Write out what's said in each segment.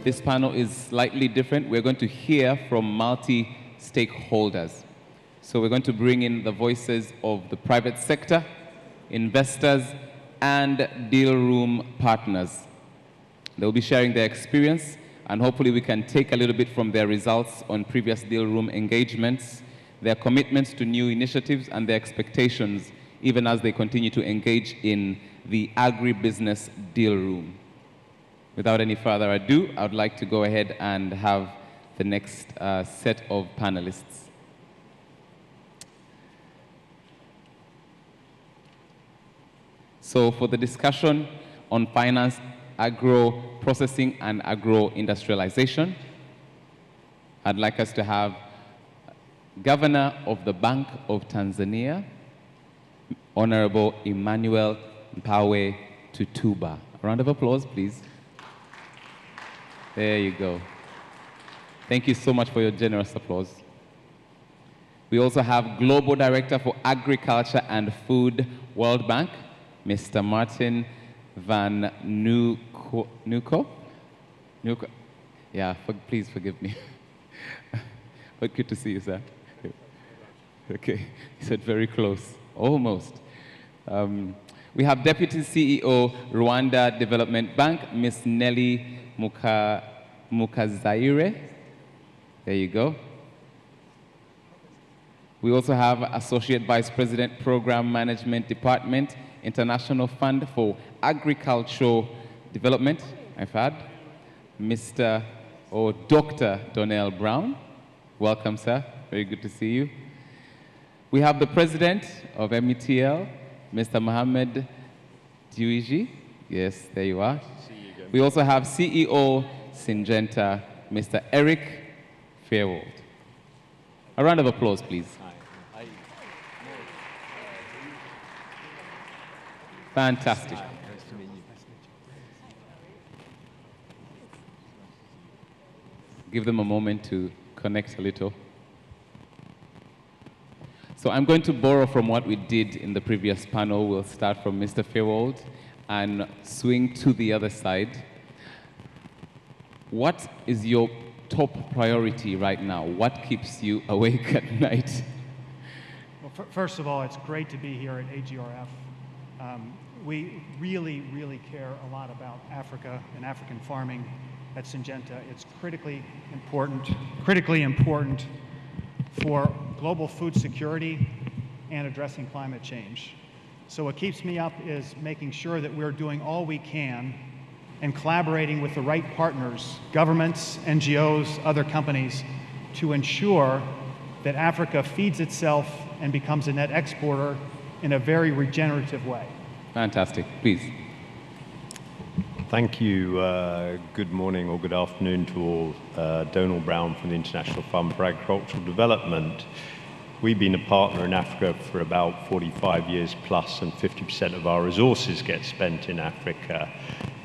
this panel is slightly different. We're going to hear from multi-stakeholders. So we're going to bring in the voices of the private sector, investors, and deal room partners. They'll be sharing their experience, and hopefully we can take a little bit from their results on previous deal room engagements, their commitments to new initiatives, and their expectations, even as they continue to engage in the agribusiness deal room. Without any further ado, I would like to go ahead and have the next set of panelists. So for the discussion on finance, agro processing, and agro industrialization, I'd like us to have Governor of the Bank of Tanzania, Honorable Emmanuel Mpawe Tutuba. A round of applause, please. There you go. Thank you so much for your generous applause. We also have Global Director for Agriculture and Food, World Bank, Mr. Martin van Nuko. Yeah, please forgive me. But good to see you, sir. Okay, you said very close, almost. We have Deputy CEO, Rwanda Development Bank, Ms. Nelly Mukazaire. There you go. We also have Associate Vice President, Program Management Department, International Fund for Agricultural Development, I've had, Dr. Donnell Brown. Welcome, sir. Very good to see you. We have the President of METL, Mr. Mohamed Diuiji. Yes, there you are. We also have CEO Syngenta, Mr. Eric Fairwold. A round of applause, please. Fantastic. Give them a moment to connect a little. So I'm going to borrow from what we did in the previous panel. We'll start from Mr. Fairwold and swing to the other side. What is your top priority right now? What keeps you awake at night? Well, first of all, it's great to be here at AGRF. We really, really care a lot about Africa and African farming at Syngenta. It's critically important for global food security and addressing climate change. So what keeps me up is making sure that we're doing all we can and collaborating with the right partners, governments, NGOs, other companies, to ensure that Africa feeds itself and becomes a net exporter in a very regenerative way. Fantastic. Please. Thank you. Good morning or good afternoon to all. Donald Brown from the International Fund for Agricultural Development. We've been a partner in Africa for about 45 years plus, and 50% of our resources get spent in Africa.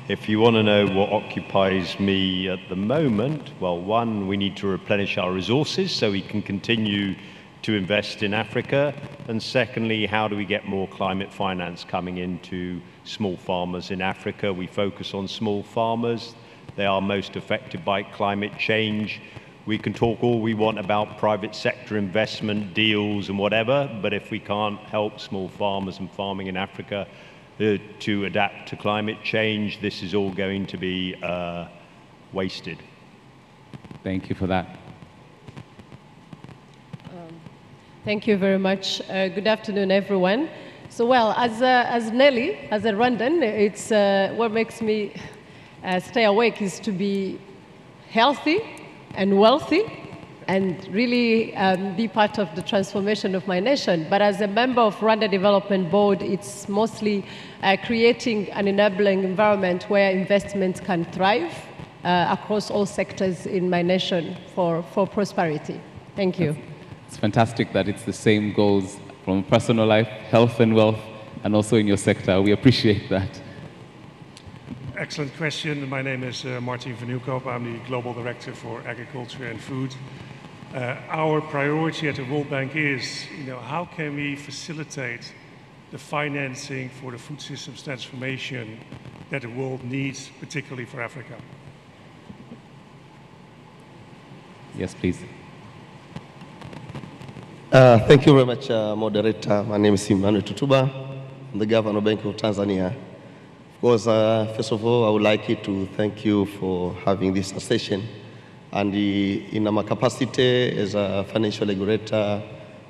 If you want to know what occupies me at the moment, well, one, we need to replenish our resources so we can continue to invest in Africa. And secondly, how do we get more climate finance coming into small farmers in Africa? We focus on small farmers. They are most affected by climate change. We can talk all we want about private sector investment deals and whatever, but if we can't help small farmers and farming in Africa to adapt to climate change, this is all going to be wasted. Thank you for that. Thank you very much. Good afternoon, everyone. So, well, as Nelly, as a Rwandan, it's what makes me stay awake is to be healthy and wealthy and really be part of the transformation of my nation. But as a member of Rwanda Development Board, it's mostly creating an enabling environment where investments can thrive across all sectors in my nation for prosperity. Thank you. It's fantastic that it's the same goals from personal life, health and wealth, and also in your sector. We appreciate that. Excellent question. My name is Martin van Nieuwkoop. I'm the Global Director for Agriculture and Food. Our priority at the World Bank is, how can we facilitate the financing for the food systems transformation that the world needs, particularly for Africa? Yes, please. Thank you very much, moderator. My name is Emmanuel Tutuba. I'm the Governor Bank of Tanzania. Of course, first of all, I would like to thank you for having this session. And in our capacity as a financial regulator,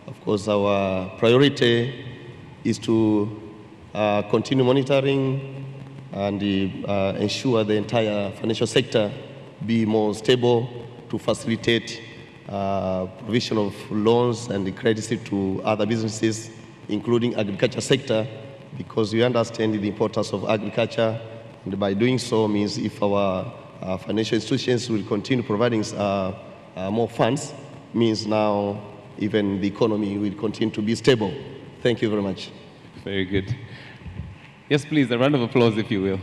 of course, our priority is to continue monitoring and ensure the entire financial sector be more stable to facilitate provision of loans and credits to other businesses, including agriculture sector, because we understand the importance of agriculture, and by doing so means if our financial institutions will continue providing more funds, means now even the economy will continue to be stable. Thank you very much. Very good. Yes, please, a round of applause, if you will.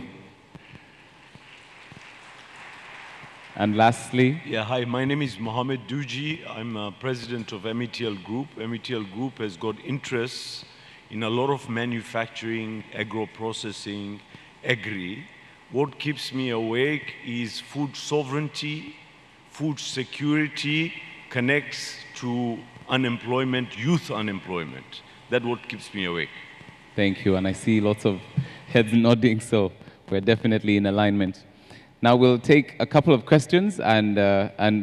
And lastly, Yeah, hi, my name is Mohammed Duji. I'm president of METL Group. METL Group has got interests in a lot of manufacturing, agro processing, agri. What keeps me awake is food sovereignty, food security connects to unemployment, youth unemployment. That's what keeps me awake. thank you. And I see lots of heads nodding, so we're definitely in alignment. Now we'll take a couple of questions, and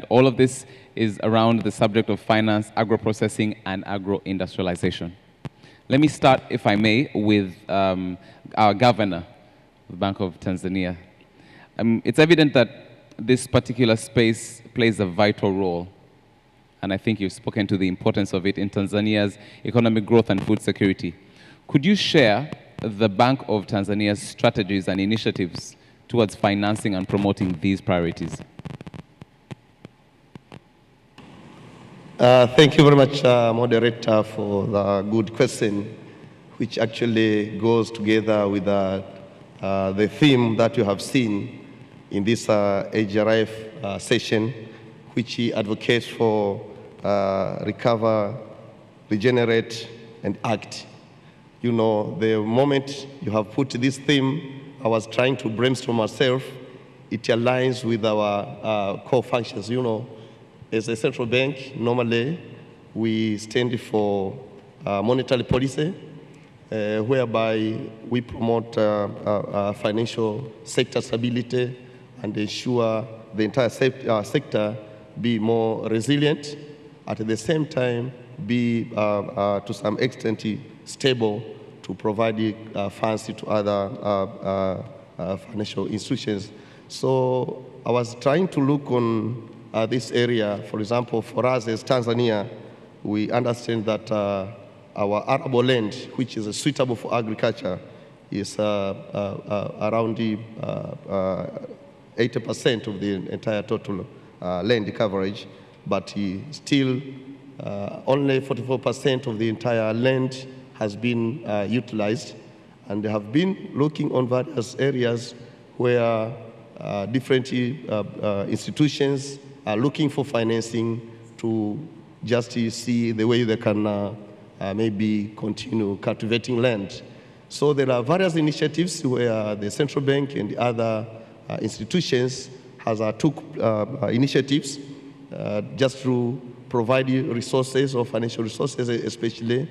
all of this is around the subject of finance, agro-processing, and agro-industrialization. Let me start, if I may, with our governor of the Bank of Tanzania. It's evident that this particular space plays a vital role, and I think you've spoken to the importance of it in Tanzania's economic growth and food security. Could you share the Bank of Tanzania's strategies and initiatives towards financing and promoting these priorities? Thank you very much, moderator, for the good question, which actually goes together with the theme that you have seen in this AGRF session, which advocates for recover, regenerate, and act. You know, the moment you have put this theme, I was trying to brainstorm myself. It aligns with our core functions. You know, as a central bank, normally we stand for monetary policy, whereby we promote financial sector stability and ensure the entire sector be more resilient, at the same time be to some extent stable to provide funds to other financial institutions. So I was trying to look on this area. For example, for us as Tanzania, we understand that our arable land, which is suitable for agriculture, is around 80% of the entire total land coverage, but still only 44% of the entire land has been utilized, and they have been looking on various areas where different institutions are looking for financing to just see the way they can maybe continue cultivating land. So there are various initiatives where the central bank and the other institutions took initiatives just to provide resources or financial resources, especially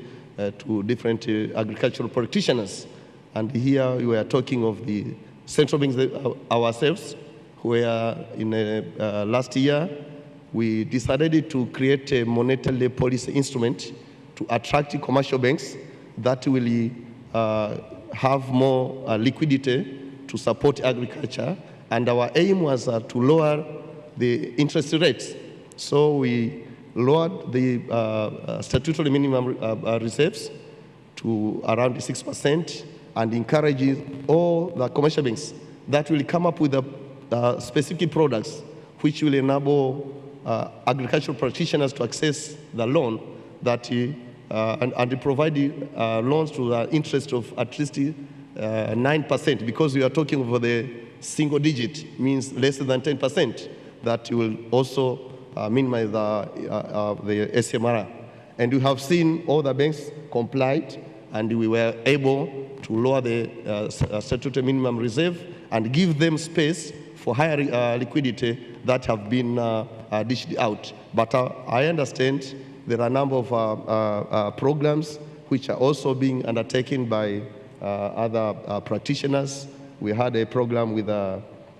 to different agricultural practitioners. And here we are talking of the central banks ourselves, where in last year we decided to create a monetary policy instrument to attract commercial banks that will have more liquidity to support agriculture. And our aim was to lower the interest rates. So we lowered the statutory minimum reserves to around 6% and encouraging all the commercial banks that will come up with specific products which will enable agricultural practitioners to access the loan that and provide loans to the interest of at least 9%, because we are talking over the single digit, means less than 10%, that will also minimize the SMR. And we have seen all the banks complied, and we were able to lower the statutory minimum reserve and give them space for higher liquidity that have been dished out. But I understand there are a number of programs which are also being undertaken by other practitioners. We had a program with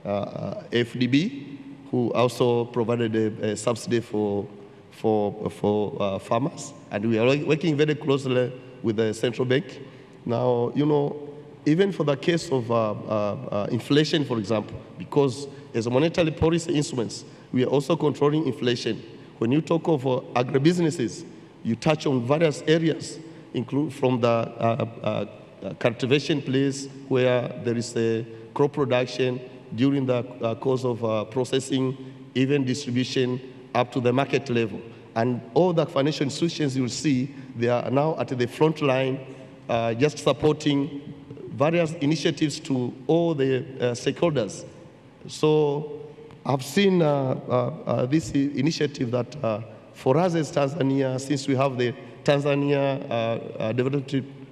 FDB, who also provided a subsidy for farmers, and we are working very closely with the central bank. Now, you know, even for the case of inflation, for example, because as a monetary policy instruments, we are also controlling inflation. When you talk of agribusinesses, you touch on various areas, include from the cultivation place where there is a crop production, during the course of processing, even distribution, up to the market level. And all the financial institutions you will see, they are now at the front line, just supporting various initiatives to all the stakeholders. So I've seen this initiative that for us as Tanzania, since we have the Tanzania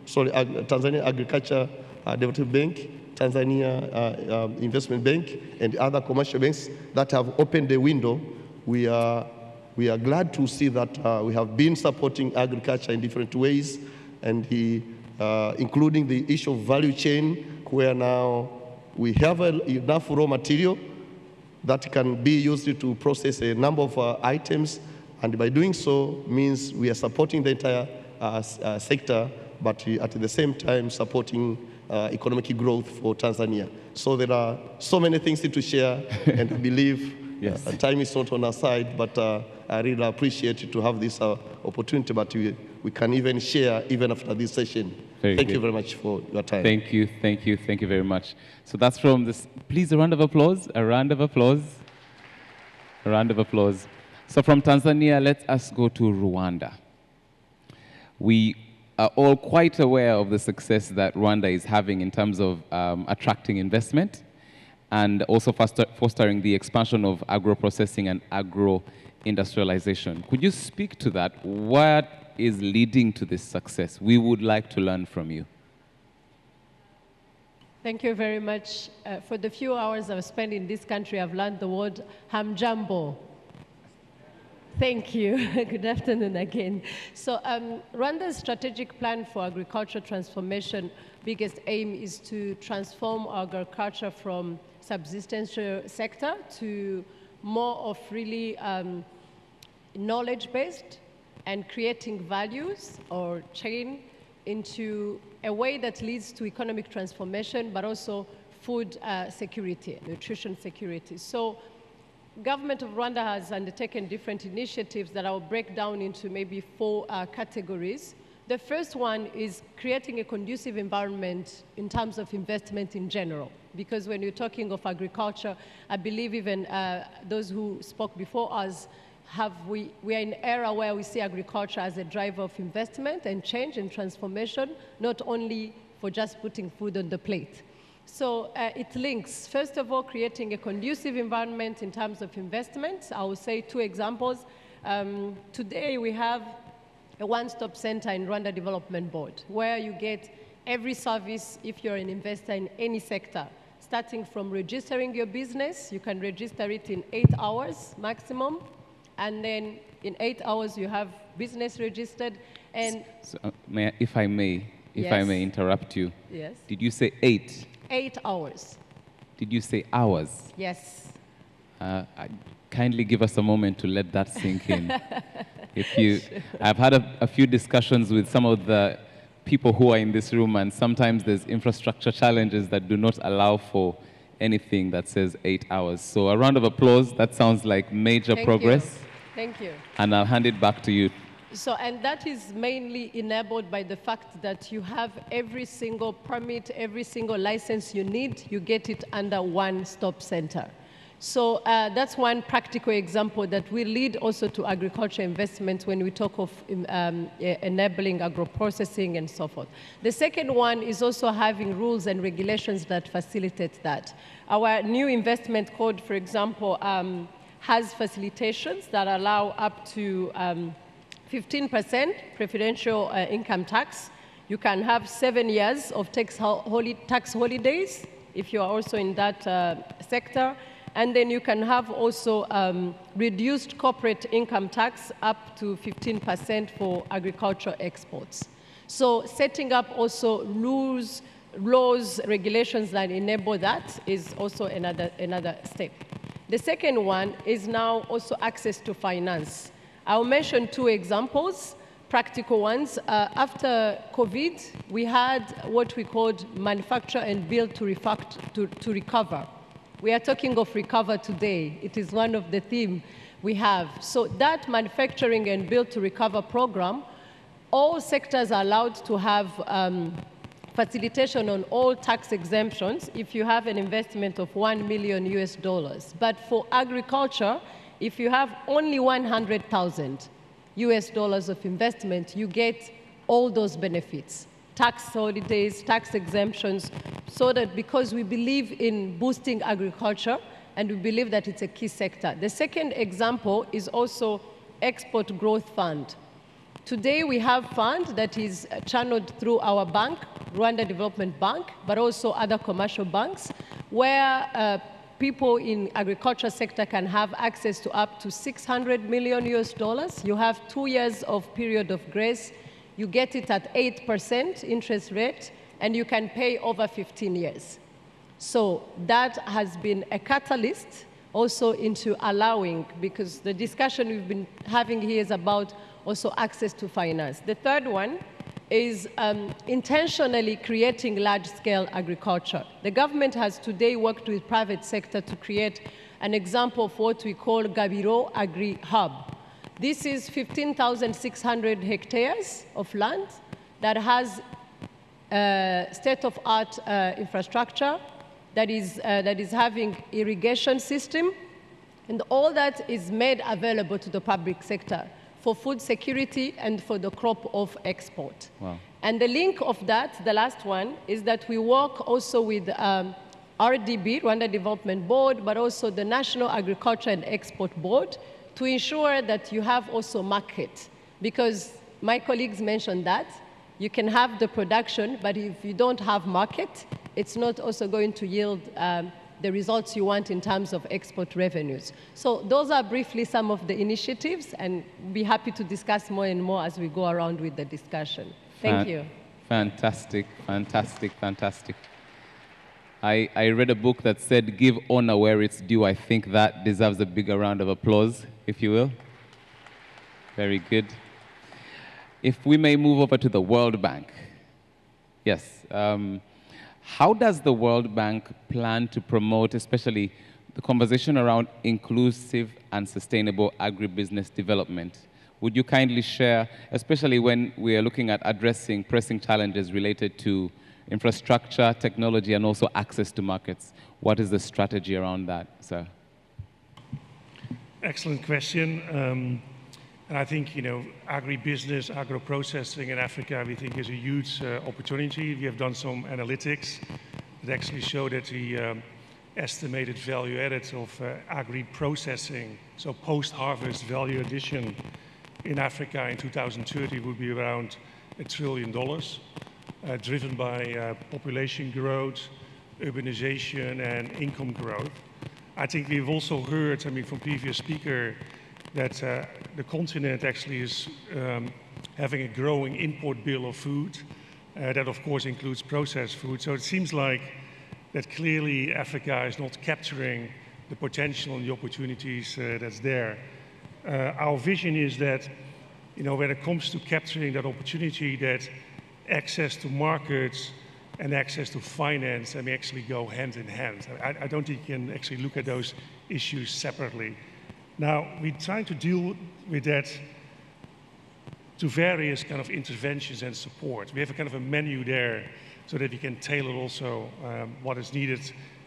Tanzania Agriculture Development Bank, Tanzania Investment Bank, and other commercial banks that have opened the window, we are glad to see that we have been supporting agriculture in different ways, and including the issue of value chain, where now we have enough raw material that can be used to process a number of items, and by doing so means we are supporting the entire sector, but at the same time supporting economic growth for Tanzania. So there are so many things to share, and I believe yes. Time is not on our side, but I really appreciate to have this opportunity, but we can even share even after this session. Thank you very much for your time. Thank you very much. So that's from this, please a round of applause, a round of applause, a round of applause. So from Tanzania, let us go to Rwanda. We are all quite aware of the success that Rwanda is having in terms of attracting investment and also fostering the expansion of agro-processing and agro-industrialization. Could you speak to that? What is leading to this success? We would like to learn from you. Thank you very much. For the few hours I've spent in this country, I've learned the word hamjambo. Thank you. Good afternoon again. So Rwanda's strategic plan for agriculture transformation, biggest aim is to transform agriculture from subsistential sector to more of really knowledge-based and creating values or chain into a way that leads to economic transformation, but also food security, nutrition security. So government of Rwanda has undertaken different initiatives that I'll break down into maybe 4 categories. The first one is creating a conducive environment in terms of investment in general. Because when you're talking of agriculture, I believe even those who spoke before us, we are in an era where we see agriculture as a driver of investment and change and transformation, not only for just putting food on the plate. So it links, first of all, creating a conducive environment in terms of investments. I will say 2 examples. Today we have a one-stop center in Rwanda Development Board, where you get every service if you're an investor in any sector. Starting from registering your business, you can register it in 8 hours maximum, and then in 8 hours you have business registered. And so, if I may interrupt you. Yes. Did you say 8? 8 hours. Did you say hours? Yes. Kindly give us a moment to let that sink in. I've had a few discussions with some of the people who are in this room, and sometimes there's infrastructure challenges that do not allow for anything that says 8 hours. So a round of applause. That sounds like major progress. Thank you. And I'll hand it back to you. So, and that is mainly enabled by the fact that you have every single permit, every single license you need, you get it under one-stop center. So that's one practical example that will lead also to agriculture investment when we talk of enabling agro-processing and so forth. The second one is also having rules and regulations that facilitate that. Our new investment code, for example, has facilitations that allow up to 15% preferential income tax. You can have 7 years of tax holidays if you are also in that sector. And then you can have also reduced corporate income tax up to 15% for agricultural exports. So setting up also rules, laws, regulations that enable that is also another step. The second one is now also access to finance. I'll mention two examples, practical ones. After COVID, we had what we called manufacture and build to recover. We are talking of recover today. It is one of the themes we have. So that manufacturing and build to recover program, all sectors are allowed to have facilitation on all tax exemptions if you have an investment of $1 million US. But for agriculture, if you have only 100,000 US dollars of investment, you get all those benefits, tax holidays, tax exemptions, so that because we believe in boosting agriculture and we believe that it's a key sector. The second example is also Export Growth Fund. Today we have fund that is channeled through our bank, Rwanda Development Bank, but also other commercial banks, where people in agriculture sector can have access to up to 600 million US dollars. You have 2 years of period of grace. You get it at 8% interest rate, and you can pay over 15 years. So that has been a catalyst also into allowing, because the discussion we've been having here is about also access to finance. The third one is intentionally creating large-scale agriculture. The government has today worked with private sector to create an example of what we call Gabiro Agri Hub. This is 15,600 hectares of land that has state-of-art infrastructure that is having irrigation system, and all that is made available to the public sector for food security and for the crop of export. Wow. And the link of that, the last one, is that we work also with RDB, Rwanda Development Board, but also the National Agriculture and Export Board, to ensure that you have also market. Because my colleagues mentioned that, you can have the production, but if you don't have market, it's not also going to yield the results you want in terms of export revenues. So those are briefly some of the initiatives, and be happy to discuss more and more as we go around with the discussion. Thank you. Fantastic, fantastic, fantastic. I read a book that said, give honor where it's due. I think that deserves a bigger round of applause, if you will. Very good. If we may move over to the World Bank. Yes. How does the World Bank plan to promote, especially the conversation around inclusive and sustainable agribusiness development? Would you kindly share, especially when we are looking at addressing pressing challenges related to infrastructure, technology, and also access to markets? What is the strategy around that, sir? Excellent question. And I think, agribusiness, agro-processing in Africa, we think is a huge opportunity. We have done some analytics that actually show that the estimated value added of agri-processing, so post-harvest value addition in Africa in 2030 would be around $1 trillion, driven by population growth, urbanization, and income growth. I think we've also heard, from previous speaker, that the continent actually is having a growing import bill of food. That, of course, includes processed food. So it seems like that clearly Africa is not capturing the potential and the opportunities that's there. Our vision is that, when it comes to capturing that opportunity, that access to markets and access to finance actually go hand in hand. I don't think you can actually look at those issues separately. Now, we're trying to deal with that to various kind of interventions and support. We have a kind of a menu there so that we can tailor also what is needed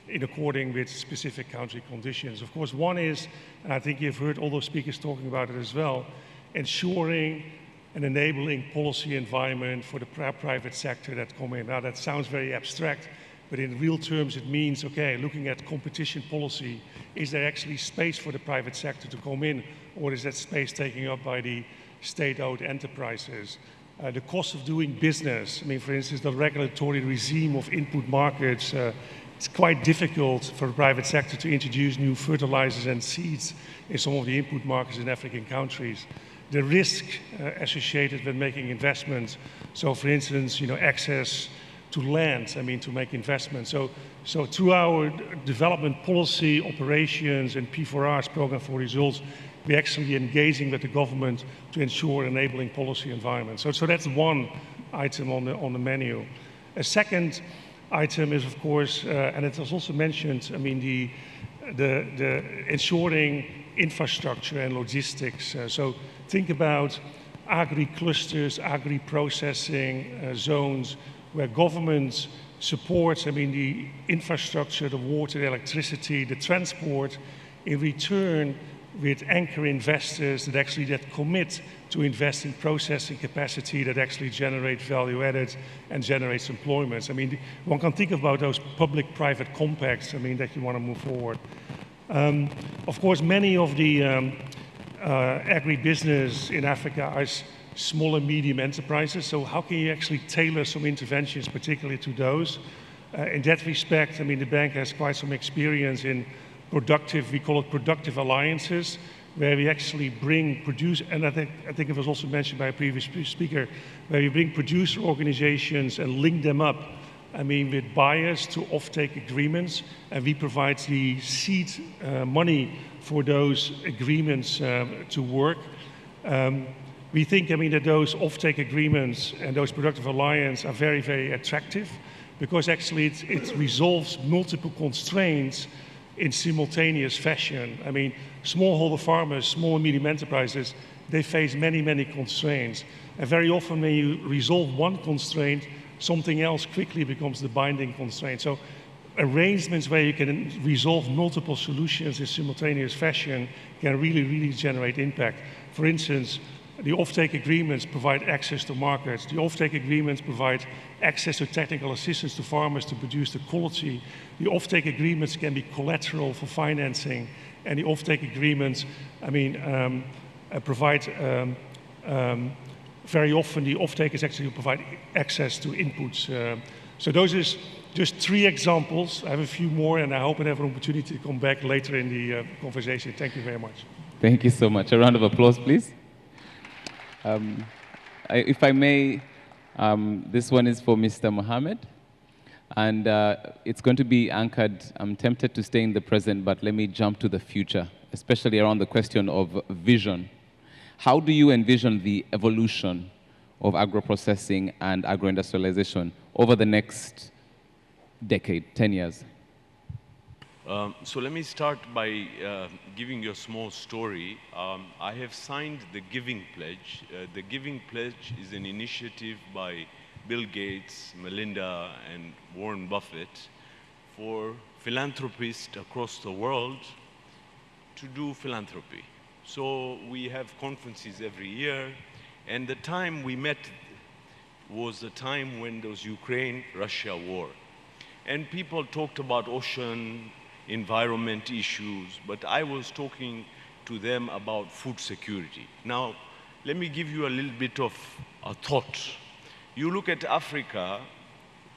in according with specific country conditions. Of course, one is, and I think you've heard all those speakers talking about it as well, ensuring an enabling policy environment for the private sector that come in. Now, that sounds very abstract, but in real terms, it means, okay, looking at competition policy, is there actually space for the private sector to come in, or is that space taken up by the state-owned enterprises? The cost of doing business, for instance, the regulatory regime of input markets it's quite difficult for the private sector to introduce new fertilizers and seeds in some of the input markets in African countries. The risk associated with making investments, so for instance, access to land, to make investments. So through our development policy, operations, and P4Rs, Program for Results, we're actually engaging with the government to ensure enabling policy environment. So that's one item on the menu. A second item is, of course, and it was also mentioned, the ensuring infrastructure and logistics. So think about agri-clusters, agri-processing zones, where government supports, the infrastructure, the water, the electricity, the transport, in return with anchor investors that commit to invest in processing capacity that actually generates value added and generates employment. One can think about those public-private compacts, that you want to move forward. Of course, many of the agribusiness in Africa are small and medium enterprises, so how can you actually tailor some interventions particularly to those? In that respect, the bank has quite some experience in we call it productive alliances, where we actually bring and I think it was also mentioned by a previous speaker, where we bring producer organizations and link them up, with buyers to offtake agreements, and we provide the seed money for those agreements to work. We think, that those offtake agreements and those productive alliances are very, very attractive, because actually it resolves multiple constraints in simultaneous fashion. Smallholder farmers, small and medium enterprises, they face many, many constraints. And very often when you resolve one constraint, something else quickly becomes the binding constraint. So arrangements where you can resolve multiple solutions in simultaneous fashion can really, really generate impact. For instance, the offtake agreements provide access to markets. The offtake agreements provide access to technical assistance to farmers to produce the quality. The offtake agreements can be collateral for financing. And the offtake agreements, provide, very often the offtakers actually provide access to inputs. So those are just 3 examples. I have a few more, and I hope I have an opportunity to come back later in the conversation. Thank you very much. Thank you so much. A round of applause, please. If I may, this one is for Mr. Mohammed, and it's going to be anchored. I'm tempted to stay in the present, but let me jump to the future, especially around the question of vision. How do you envision the evolution of agro-processing and agro-industrialization over the next decade, 10 years? So let me start by giving you a small story. I have signed the Giving Pledge. The Giving Pledge is an initiative by Bill Gates, Melinda, and Warren Buffett for philanthropists across the world to do philanthropy. So we have conferences every year, and the time we met was the time when there was Ukraine-Russia war. And people talked about ocean, environment issues, but I was talking to them about food security. Now, let me give you a little bit of a thought. You look at Africa,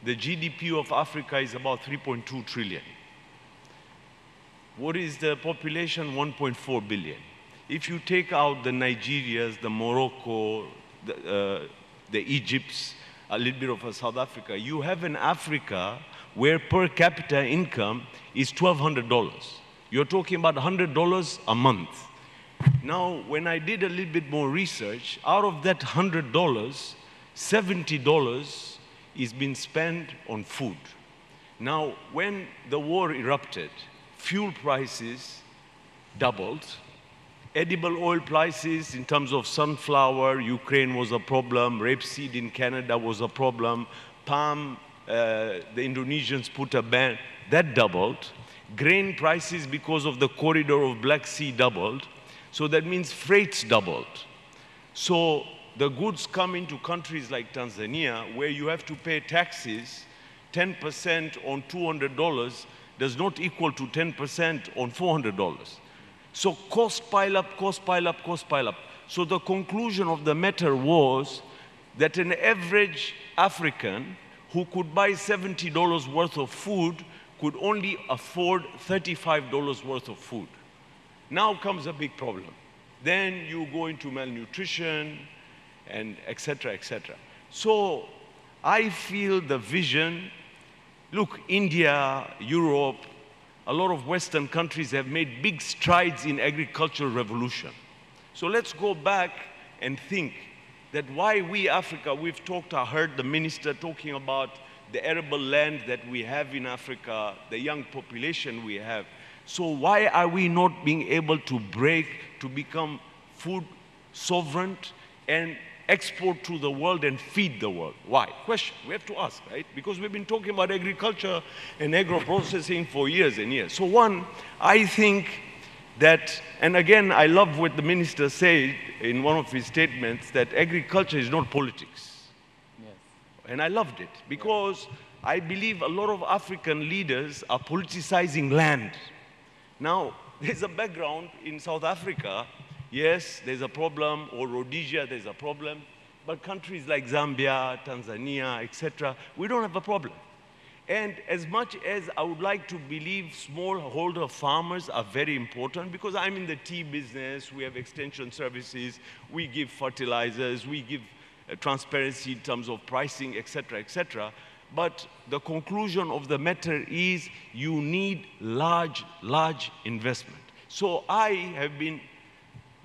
the GDP of Africa is about 3.2 trillion. What is the population? 1.4 billion. If you take out the Nigerias, the Morocco, the Egypts, a little bit of a South Africa, you have an Africa where per capita income is $1,200. You're talking about $100 a month. Now, when I did a little bit more research, out of that $100, $70 is being spent on food. Now, when the war erupted, fuel prices doubled. Edible oil prices in terms of sunflower, Ukraine was a problem. Rapeseed in Canada was a problem. Palm, the Indonesians put a ban, that doubled. Grain prices because of the corridor of Black Sea doubled. So that means freights doubled. So the goods come into countries like Tanzania where you have to pay taxes. 10% on $200 does not equal to 10% on $400. So cost pile up, cost pile up, cost pile up. So the conclusion of the matter was that an average African who could buy $70 worth of food could only afford $35 worth of food. Now comes a big problem. Then you go into malnutrition and et cetera, et cetera. So I feel the vision, look, India, Europe, a lot of Western countries have made big strides in agricultural revolution. So let's go back and think that why we Africa, I heard the minister talking about the arable land that we have in Africa, the young population we have. So why are we not being able to break, to become food sovereign and export to the world and feed the world? Why? Question, we have to ask, right? Because we've been talking about agriculture and agro-processing for years and years. So one, I think that, and again, I love what the minister said in one of his statements, that agriculture is not politics. Yes. And I loved it, because I believe a lot of African leaders are politicizing land. Now, there's a background in South Africa. Yes, there's a problem, or Rhodesia, there's a problem. But countries like Zambia, Tanzania, etc., we don't have a problem. And as much as I would like to believe smallholder farmers are very important, because I'm in the tea business, we have extension services, we give fertilizers, we give transparency in terms of pricing, etc., etc. But the conclusion of the matter is you need large investment. So I have been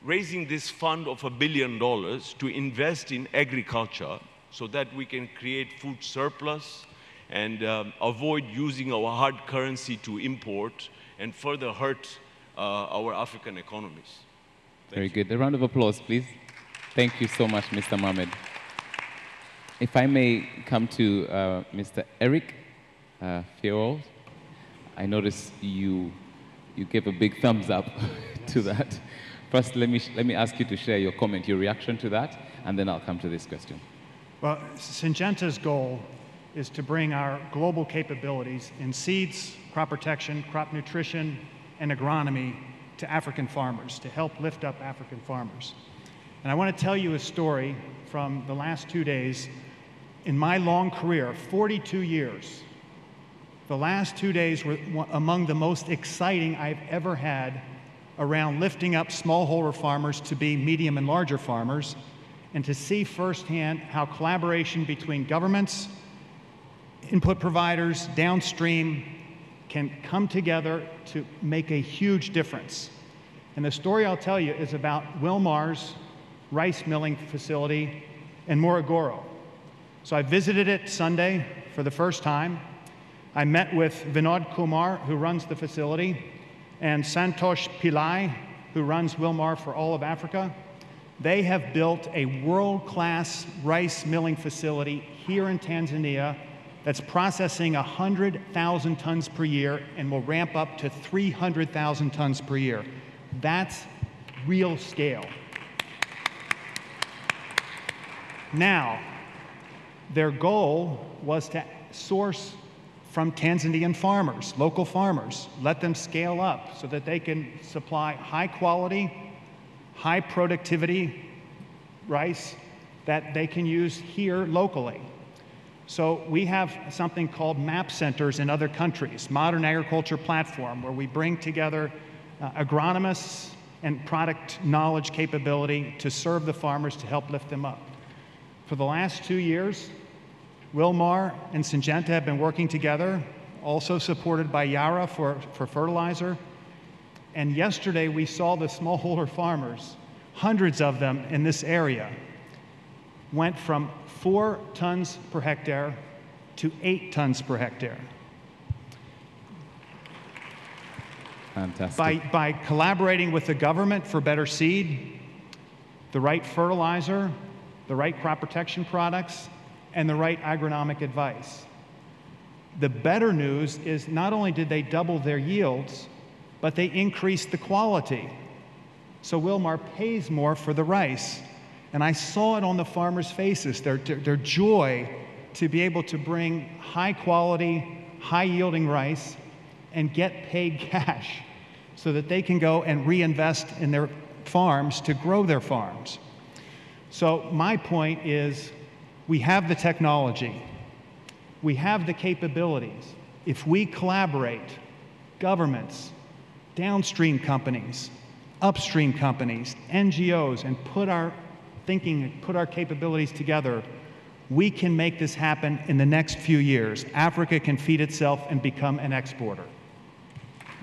raising this fund of $1 billion to invest in agriculture so that we can create food surplus and avoid using our hard currency to import and further hurt our African economies. Very good. A round of applause, please. Thank you so much, Mr. Mohamed. If I may come to Mr. Eric Fiold. I noticed you gave a big thumbs up to that. First, let me ask you to share your comment, your reaction to that, and then I'll come to this question. Well, Syngenta's goal is to bring our global capabilities in seeds, crop protection, crop nutrition, and agronomy to African farmers, to help lift up African farmers. And I want to tell you a story from the last 2 days. In my long career, 42 years, the last 2 days were among the most exciting I've ever had around lifting up smallholder farmers to be medium and larger farmers, and to see firsthand how collaboration between governments, input providers, downstream, can come together to make a huge difference. And the story I'll tell you is about Wilmar's rice milling facility in Morogoro. So I visited it Sunday for the first time. I met with Vinod Kumar, who runs the facility, and Santosh Pillai, who runs Wilmar for all of Africa. They have built a world-class rice milling facility here in Tanzania that's processing 100,000 tons per year and will ramp up to 300,000 tons per year. That's real scale. Now, their goal was to source from Tanzanian farmers, local farmers, let them scale up so that they can supply high quality, high productivity rice that they can use here locally. So we have something called MAP centers in other countries, Modern Agriculture Platform, where we bring together agronomists and product knowledge capability to serve the farmers to help lift them up. For the last 2 years, Wilmar and Syngenta have been working together, also supported by Yara for fertilizer. And yesterday we saw the smallholder farmers, hundreds of them in this area, went from 4 tons per hectare to 8 tons per hectare. Fantastic. By collaborating with the government for better seed, the right fertilizer, the right crop protection products, and the right agronomic advice. The better news is not only did they double their yields, but they increased the quality. So Wilmar pays more for the rice. And I saw it on the farmers' faces, their joy to be able to bring high quality, high yielding rice and get paid cash so that they can go and reinvest in their farms to grow their farms. So my point is, we have the technology, we have the capabilities, If we collaborate, governments, downstream companies, upstream companies, NGOs, and put our thinking and put our capabilities together, we can make this happen in the next few years. Africa can feed itself and become an exporter.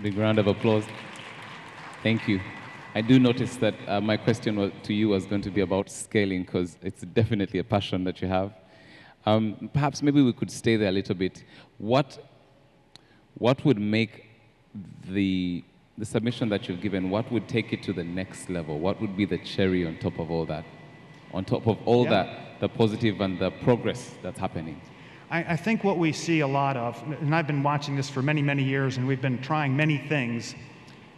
Big round of applause. Thank you. I do notice that my question to you was going to be about scaling, because it's definitely a passion that you have. Perhaps maybe we could stay there a little bit. What would make the submission that you've given, what would take it to the next level? What would be the cherry on top of all that? On top of all that, the positive and the progress that's happening? I think what we see a lot of, and I've been watching this for many, many years, and we've been trying many things,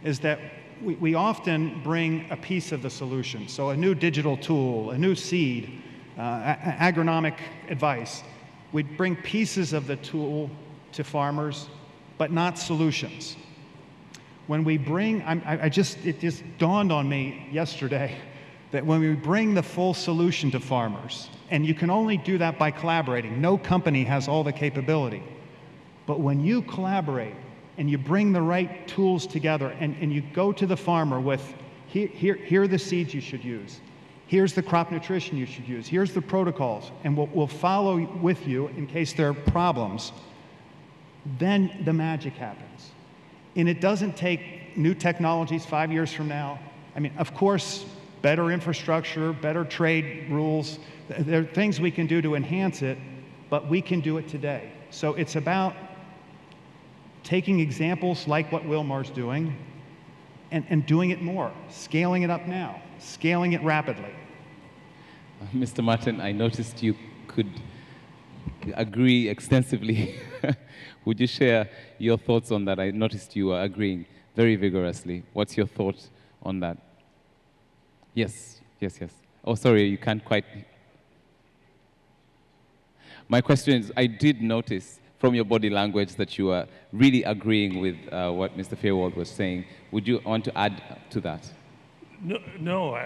is that we often bring a piece of the solution. So a new digital tool, a new seed, agronomic advice. We bring pieces of the tool to farmers, but not solutions. When we bring, it just dawned on me yesterday that when we bring the full solution to farmers, and you can only do that by collaborating, no company has all the capability, but when you collaborate and you bring the right tools together and you go to the farmer with, here are the seeds you should use, here's the crop nutrition you should use, here's the protocols, and we'll follow with you in case there are problems, then the magic happens. And it doesn't take new technologies 5 years from now. I mean, of course, better infrastructure, better trade rules, there are things we can do to enhance it, but we can do it today. So it's about taking examples like what Wilmar's doing and doing it more, scaling it up now, scaling it rapidly. Mr. Martin, I noticed you could agree extensively. Would you share your thoughts on that? I noticed you were agreeing very vigorously. What's your thought on that? Yes. Oh, sorry, you can't quite. My question is, I did notice from your body language that you are really agreeing with what Mr. Fairwald was saying. Would you want to add to that? No,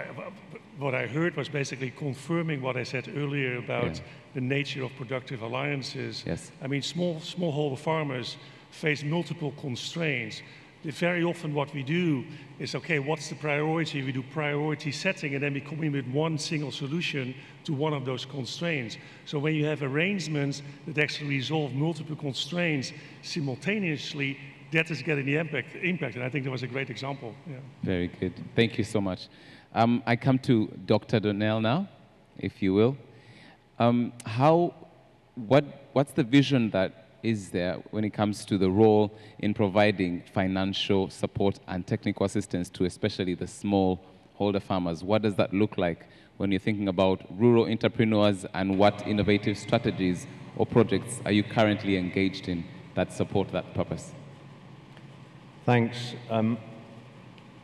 what I heard was basically confirming what I said earlier about the nature of productive alliances. Yes. I mean, smallholder farmers face multiple constraints. Very often what we do is, okay, what's the priority? We do priority setting, and then we come in with one single solution to one of those constraints. So when you have arrangements that actually resolve multiple constraints simultaneously, that is getting the impact, and I think that was a great example. Yeah. Very good. Thank you so much. I come to Dr. Donnell now, if you will. What's the vision that is there when it comes to the role in providing financial support and technical assistance to especially the smallholder farmers? What does that look like when you're thinking about rural entrepreneurs, and what innovative strategies or projects are you currently engaged in that support that purpose? Thanks.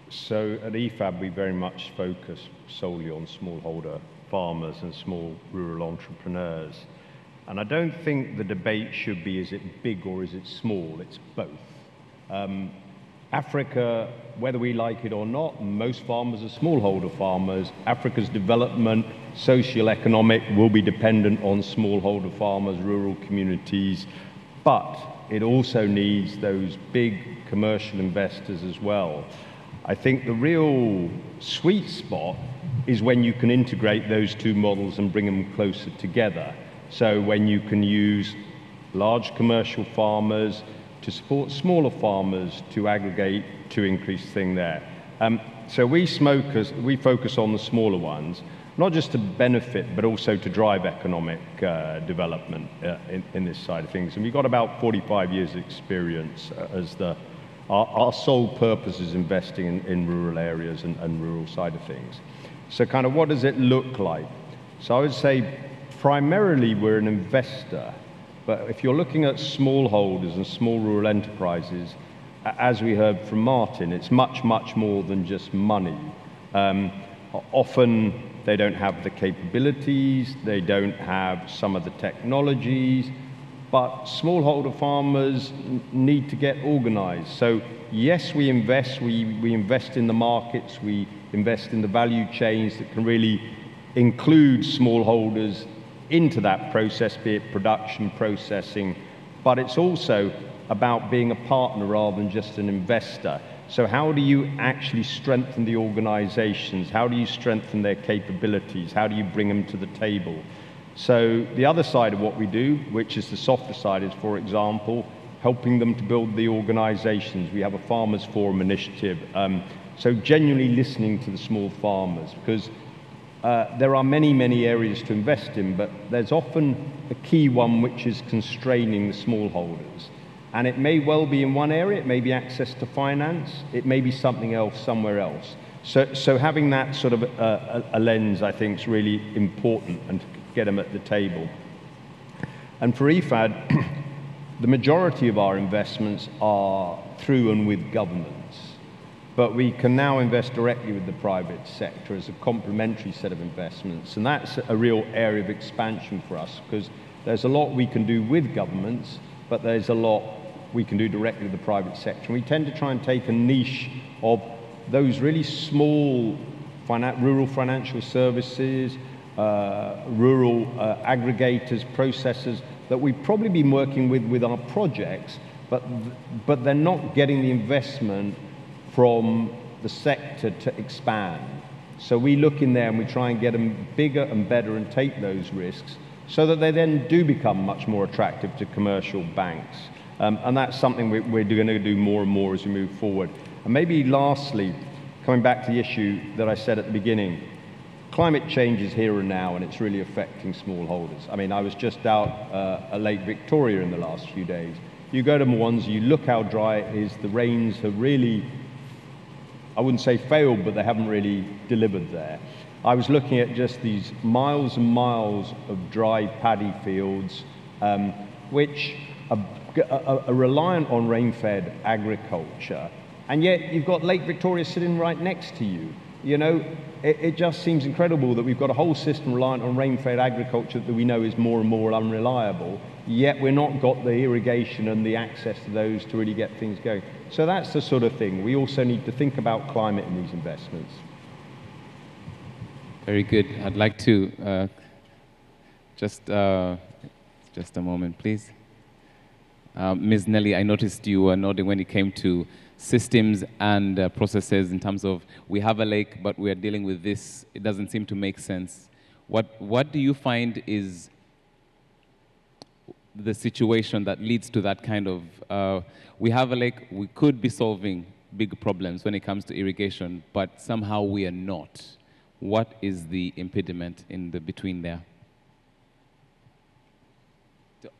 So at EFAB, we very much focus solely on smallholder farmers and small rural entrepreneurs. And I don't think the debate should be, is it big or is it small? It's both. Africa, whether we like it or not, most farmers are smallholder farmers. Africa's development, socio-economic, will be dependent on smallholder farmers, rural communities, but it also needs those big commercial investors as well. I think the real sweet spot is when you can integrate those two models and bring them closer together. So when you can use large commercial farmers to support smaller farmers to aggregate to increase thing there. So we focus on the smaller ones, not just to benefit, but also to drive economic development in this side of things. And we've got about 45 years experience as our sole purpose is investing in rural areas and rural side of things. So kind of what does it look like? So I would say primarily we're an investor, but if you're looking at smallholders and small rural enterprises, as we heard from Martin, it's much, much more than just money. Often they don't have the capabilities, they don't have some of the technologies, but smallholder farmers need to get organized. So yes, we invest in the markets, we invest in the value chains that can really include smallholders into that process, be it production, processing, but it's also about being a partner rather than just an investor. So how do you actually strengthen the organizations? How do you strengthen their capabilities? How do you bring them to the table? So the other side of what we do, which is the softer side, is, for example, helping them to build the organizations. We have a Farmers Forum initiative. So genuinely listening to the small farmers, because there are many, many areas to invest in, but there's often a key one which is constraining the smallholders. And it may well be in one area, it may be access to finance, it may be something else somewhere else. So having that sort of a lens, I think, is really important, and to get them at the table. And for IFAD, the majority of our investments are through and with governments. But we can now invest directly with the private sector as a complementary set of investments. And that's a real area of expansion for us, because there's a lot we can do with governments, but there's a lot we can do directly with the private sector. And we tend to try and take a niche of those really small rural financial services, rural aggregators, processors that we've probably been working with our projects, but they're not getting the investment from the sector to expand. So we look in there and we try and get them bigger and better and take those risks so that they then do become much more attractive to commercial banks. And that's something we're going to do more and more as we move forward. And maybe lastly, coming back to the issue that I said at the beginning, climate change is here and now, and it's really affecting smallholders. I mean, I was just out at Lake Victoria in the last few days. You go to Mwanza, you look how dry it is, the rains have really, I wouldn't say failed, but they haven't really delivered there. I was looking at just these miles and miles of dry paddy fields, which are reliant on rain-fed agriculture, and yet you've got Lake Victoria sitting right next to you. You know, it just seems incredible that we've got a whole system reliant on rain-fed agriculture that we know is more and more unreliable, yet we're not got the irrigation and the access to those to really get things going. So that's the sort of thing. We also need to think about climate in these investments. Very good. I'd like to just a moment, please. Ms. Nelly, I noticed you were nodding when it came to systems and processes in terms of we have a lake, but we are dealing with this. It doesn't seem to make sense. What do you find is the situation that leads to that kind of, we have a lake, we could be solving big problems when it comes to irrigation, but somehow we are not. What is the impediment in the between there?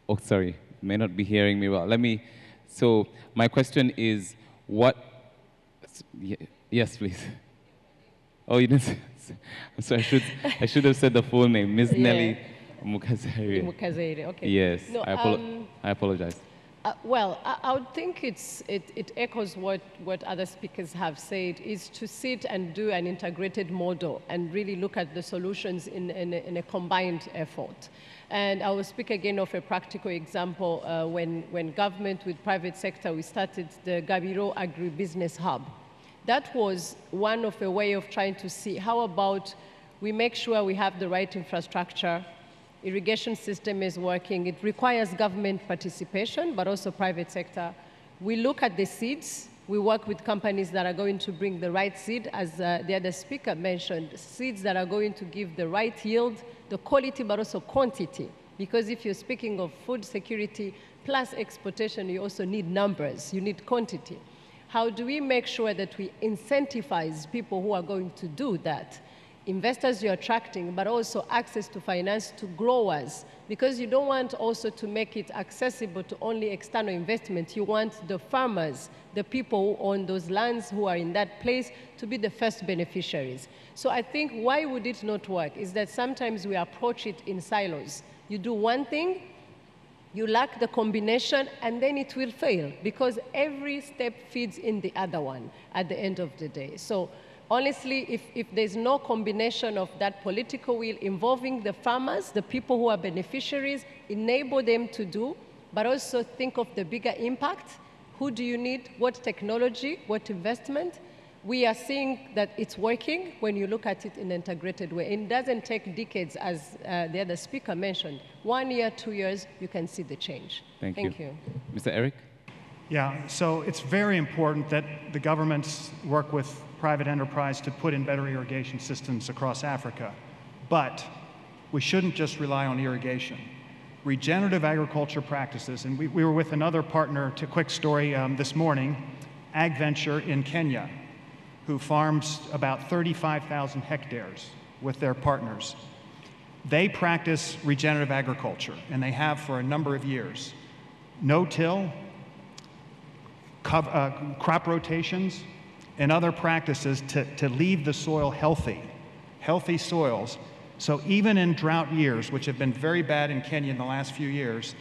Oh, sorry, may not be hearing me well. So my question is, yes, please. Oh, you didn't. So I should have said the full name, Ms. Nelly Mukazere, okay. Yes, No, I apologize. Well, I would think it echoes what other speakers have said, is to sit and do an integrated model and really look at the solutions in a combined effort. And I will speak again of a practical example. When government with private sector, we started the Gabiro Agribusiness Hub. That was one of a way of trying to see how about we make sure we have the right infrastructure, irrigation system is working. It requires government participation, but also private sector. We look at the seeds. We work with companies that are going to bring the right seed, as the other speaker mentioned, seeds that are going to give the right yield, the quality, but also quantity. Because if you're speaking of food security plus exportation, you also need numbers, you need quantity. How do we make sure that we incentivize people who are going to do that? Investors you're attracting, but also access to finance to growers, because you don't want also to make it accessible to only external investment. You want the farmers, the people who own those lands, who are in that place, to be the first beneficiaries. So I think why would it not work is that sometimes we approach it in silos. You do one thing, you lack the combination, and then it will fail, because every step feeds in the other one at the end of the day. So honestly, if there's no combination of that political will involving the farmers, the people who are beneficiaries, enable them to do, but also think of the bigger impact. Who do you need? What technology? What investment? We are seeing that it's working when you look at it in an integrated way. It doesn't take decades, as the other speaker mentioned. 1 year, 2 years, you can see the change. Thank you. Mr. Eric? Yeah, so it's very important that the governments work with private enterprise to put in better irrigation systems across Africa. But we shouldn't just rely on irrigation. Regenerative agriculture practices, and we were with another partner, to quick story this morning, AgVenture in Kenya, who farms about 35,000 hectares with their partners. They practice regenerative agriculture, and they have for a number of years. No-till, crop rotations, and other practices to leave the soil healthy soils. So even in drought years, which have been very bad in Kenya in the last few years,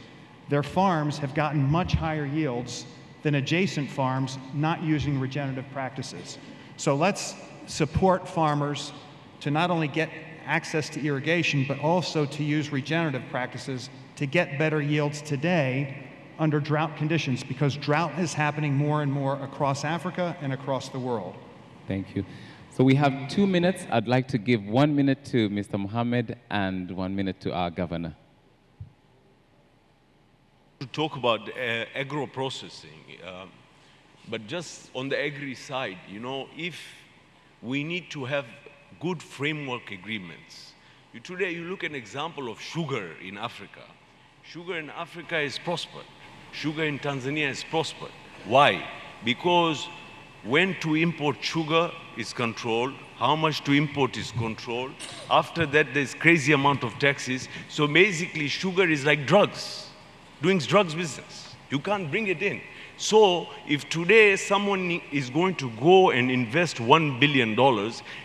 their farms have gotten much higher yields than adjacent farms not using regenerative practices. So let's support farmers to not only get access to irrigation, but also to use regenerative practices to get better yields today under drought conditions, because drought is happening more and more across Africa and across the world. Thank you. So we have 2 minutes. I'd like to give 1 minute to Mr. Mohammed and 1 minute to our governor. To talk about agro-processing, but just on the agri side, you know, if we need to have good framework agreements. Today, you look at an example of sugar in Africa. Sugar in Africa is prospered. Sugar in Tanzania is prospered. Why? Because when to import sugar is controlled, how much to import is controlled. After that, there's crazy amount of taxes. So basically, sugar is like drugs, doing drugs business. You can't bring it in. So if today someone is going to go and invest $1 billion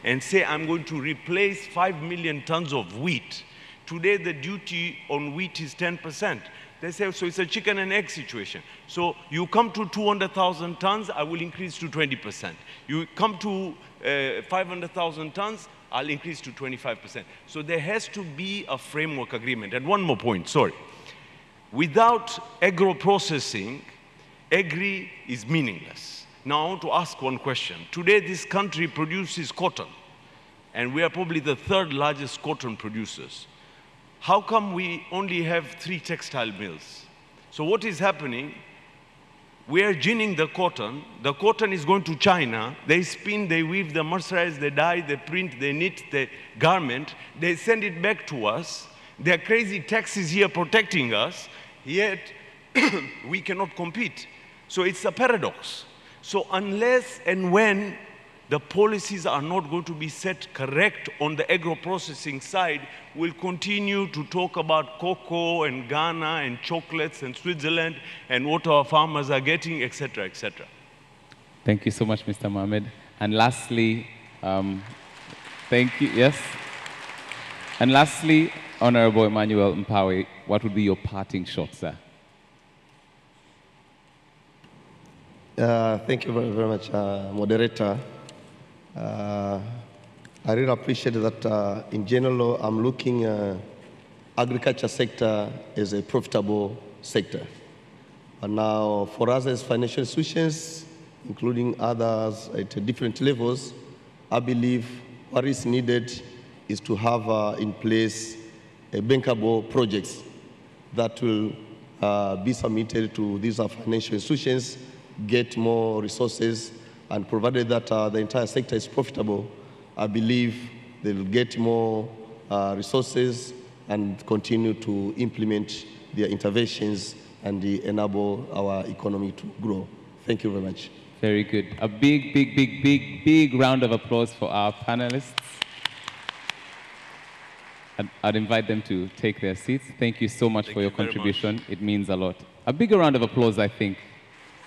and say, I'm going to replace 5 million tons of wheat, today the duty on wheat is 10%. They say, so it's a chicken and egg situation. So you come to 200,000 tons, I will increase to 20%. You come to 500,000 tons, I'll increase to 25%. So there has to be a framework agreement. And one more point, sorry. Without agro-processing, agri is meaningless. Now I want to ask one question. Today this country produces cotton, and we are probably the third largest cotton producers. How come we only have 3 textile mills? So what is happening? We are ginning the cotton is going to China, they spin, they weave, they mercerize, they dye, they print, they knit the garment, they send it back to us. There are crazy taxes here protecting us, yet we cannot compete. So it's a paradox. So unless and when the policies are not going to be set correct on the agro-processing side, we'll continue to talk about cocoa and Ghana and chocolates and Switzerland and what our farmers are getting, etc., etc. Thank you so much, Mr. Mohammed. And lastly, thank you, yes. And lastly, Honorable Emmanuel Mpawe, what would be your parting shot, sir? Thank you very, very much, moderator. I really appreciate that in general, I'm looking agriculture sector as a profitable sector. And now for us as financial institutions, including others at different levels, I believe what is needed is to have in place a bankable projects that will be submitted to these financial institutions, get more resources, and provided that the entire sector is profitable, I believe they'll get more resources and continue to implement their interventions and enable our economy to grow. Thank you very much. Very good. A big, big, big, big, big round of applause for our panelists. I'd invite them to take their seats. Thank you so much for your contribution. It means a lot. A bigger round of applause, I think.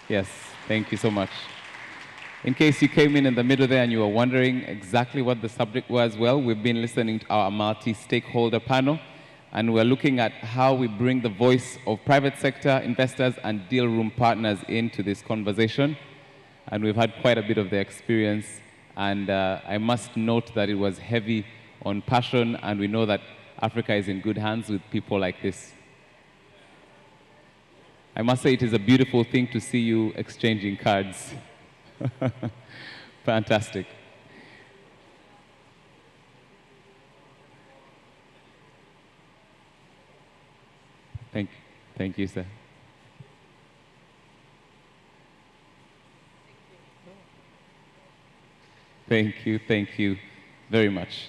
Yes, thank you so much. In case you came in the middle there and you were wondering exactly what the subject was, well, we've been listening to our multi-stakeholder panel, and we're looking at how we bring the voice of private sector investors and deal room partners into this conversation. And we've had quite a bit of their experience, and I must note that it was heavy on passion, and we know that Africa is in good hands with people like this. I must say it is a beautiful thing to see you exchanging cards. Fantastic. Thank you, sir. Thank you very much.